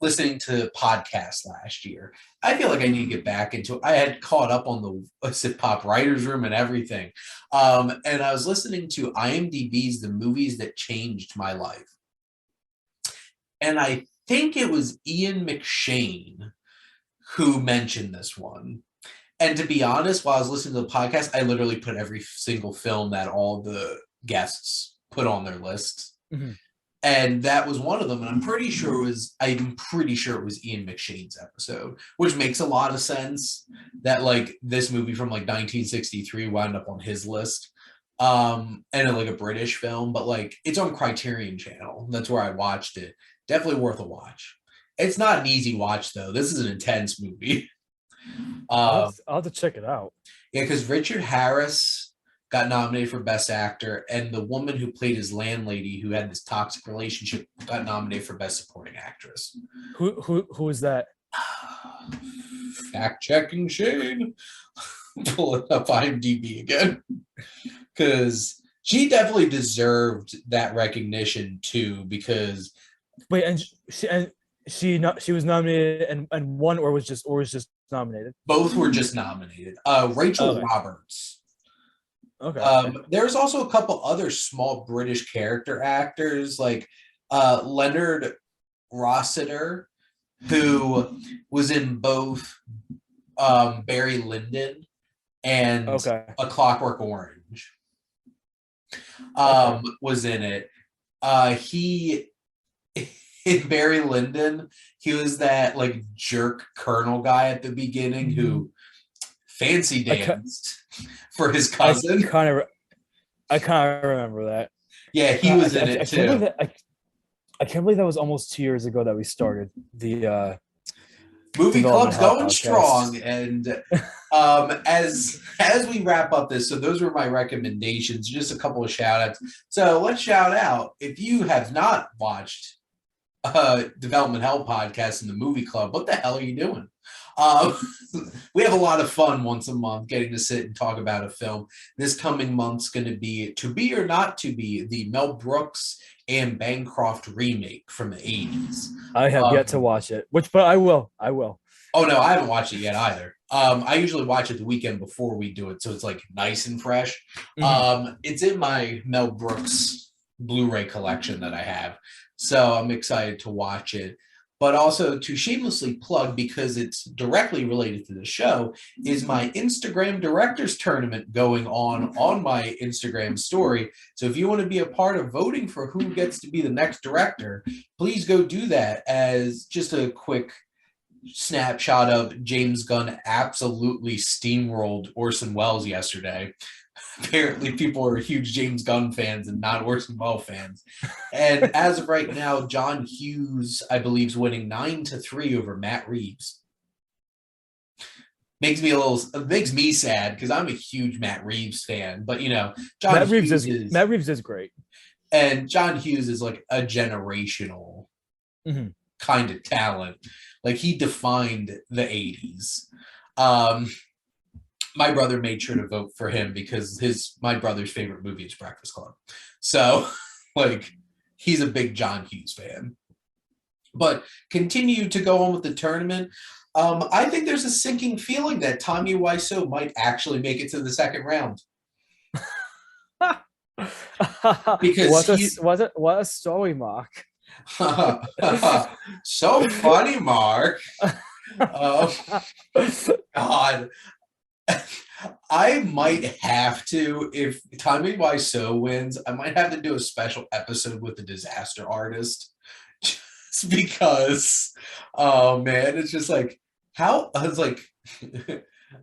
listening to podcasts last year. I feel like I need to get back into it. I had caught up on the SiftPop writers room and everything. And I was listening to IMDb's The Movies That Changed My Life. And I think it was Ian McShane who mentioned this one. And to be honest, while I was listening to the podcast, I literally put every single film that all the guests put on their list. Mm-hmm. And that was one of them. And I'm pretty sure it was Ian McShane's episode, which makes a lot of sense that like this movie from like 1963 wound up on his list. And like a British film, but like it's on Criterion Channel. That's where I watched it. Definitely worth a watch. It's not an easy watch though. This is an intense movie. I'll have to check it out. Yeah, because Richard Harris got nominated for Best Actor, and the woman who played his landlady, who had this toxic relationship, got nominated for Best Supporting Actress. Who is that? Fact checking Shane. Pulling up IMDb again, because she definitely deserved that recognition too. Because wait, and she was nominated and won, or was just nominated? both were just nominated. Rachel Roberts. Okay. There's also a couple other small British character actors like Leonard Rossiter, who was in both Barry Lyndon and A Clockwork Orange. Was in it. He in Barry Lyndon, he was that like jerk colonel guy at the beginning who fancy danced for his cousin. I kind of remember that. Yeah, he was in it too. I can't believe that was almost 2 years ago that we started the Movie Club's going strong. And as we wrap up this, so those were my recommendations, just a couple of shout outs. So let's shout out, if you have not watched Development Hell podcast in the Movie Club, what the hell are you doing? We have a lot of fun once a month getting to sit and talk about a film. This coming month's going to be or not to be the Mel Brooks and Bancroft remake from the 80s. I have yet to watch it, but I will. Oh no, I haven't watched it yet either. I usually watch it the weekend before we do it, so it's like nice and fresh. Mm-hmm. It's in my Mel Brooks Blu-ray collection that I have, so I'm excited to watch it. But also to shamelessly plug, because it's directly related to the show, is my Instagram Directors Tournament going on my Instagram story. So if you want to be a part of voting for who gets to be the next director, please go do that. As just a quick snapshot of James Gunn absolutely steamrolled Orson Welles yesterday. Apparently people are huge James Gunn fans and not Orson Welles fans. And as of right now, John Hughes, I believe, is winning 9-3 over Matt Reeves. Makes me sad because I'm a huge Matt Reeves fan. But you know, Matt Reeves is great. And John Hughes is like a generational kind of talent. Like he defined the 80s. My brother made sure to vote for him because my brother's favorite movie is Breakfast Club. So, like, he's a big John Hughes fan. But continue to go on with the tournament. I think there's a sinking feeling that Tommy Wiseau might actually make it to the second round. Because what a story, Mark. So funny, Mark. God. I might have to, if Tommy Wiseau wins, I might have to do a special episode with the Disaster Artist, because, oh man, it's just like, how, I was like,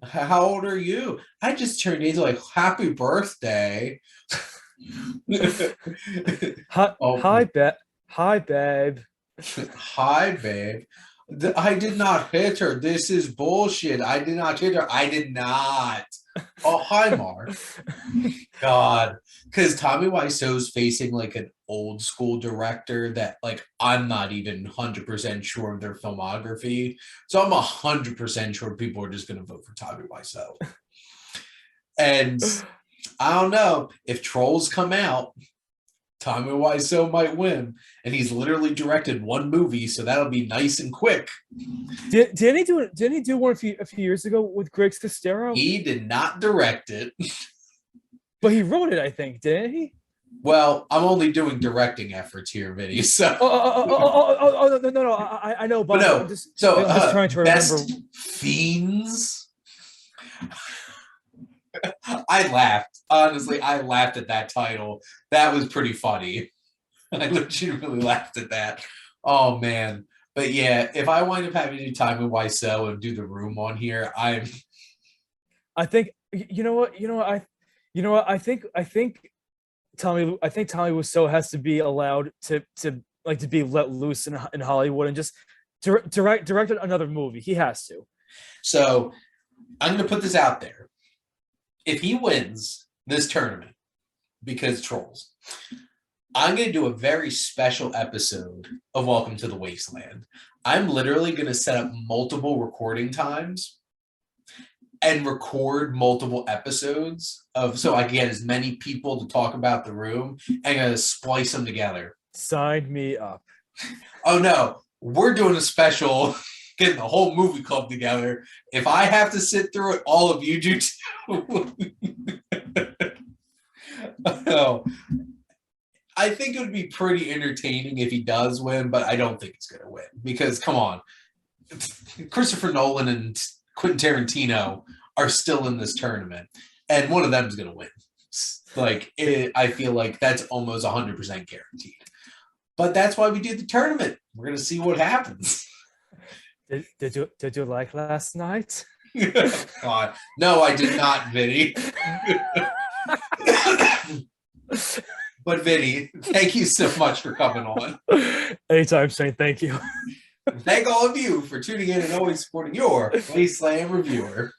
how old are you? I just turned 18, like, happy birthday. Hi, Oh, hi, hi, babe. hi, babe. I did not hit her. This is bullshit. I did not hit her. I did not. Oh, hi, Mark. God, because Tommy Wiseau's facing like an old school director that like I'm not even 100% sure of their filmography. So I'm 100% sure people are just going to vote for Tommy Wiseau. And I don't know if Trolls come out, Tommy Wiseau might win, and he's literally directed one movie, so that'll be nice and quick. Didn't he do? Didn't he do one a few years ago with Greg Sestero? He did not direct it. But he wrote it, I think, didn't he? Well, I'm only doing directing efforts here, Vinny. So, No, I know, but no. I'm just, So, I'm just trying to remember. Best Fiends. I laughed. Honestly, I laughed at that title. That was pretty funny. I legitimately laughed at that. Oh man. But yeah, if I wind up having to do Tommy Wiseau and do the room on here, I think I think Tommy Wiseau has to be allowed to be let loose in Hollywood and just direct another movie. He has to. So I'm gonna put this out there. If he wins this tournament, because Trolls, I'm going to do a very special episode of Welcome to the Wasteland. I'm literally going to set up multiple recording times and record multiple episodes so I can get as many people to talk about the room and I'm going to splice them together. Sign me up. Oh no, we're doing a special, getting the whole movie club together. If I have to sit through it, all of you do too. Oh, I think it would be pretty entertaining if he does win, but I don't think he's going to win because, come on, Christopher Nolan and Quentin Tarantino are still in this tournament, and one of them is going to win. Like, I feel like that's almost 100% guaranteed. But that's why we do the tournament. We're going to see what happens. Did you like last night? God. No, I did not, Vinny. But Vinny, thank you so much for coming on. Anytime, saying thank you. Thank all of you for tuning in and always supporting your Wasteland Reviewer.